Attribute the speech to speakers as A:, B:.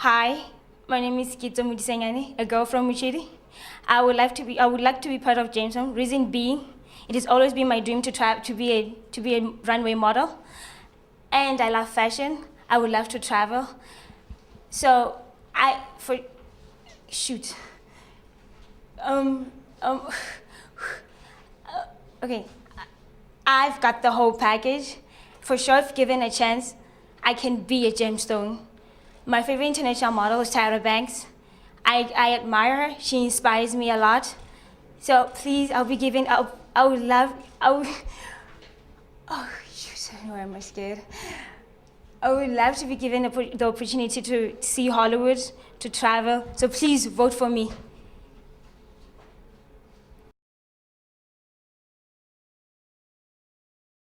A: Hi, my name is Kitso Modisenyane, a girl from Muchiri. I would like to be part of Gemstone. Reason being, it has always been my dream to be a runway model, and I love fashion. I would love to travel. So okay, I've got the whole package. For sure, if given a chance, I can be a gemstone. My favorite international model is Tyra Banks. I admire her. She inspires me a lot. So please, I would love, oh, shoot, why am I scared? I would love to be given the opportunity to see Hollywood, to travel. So please vote for me.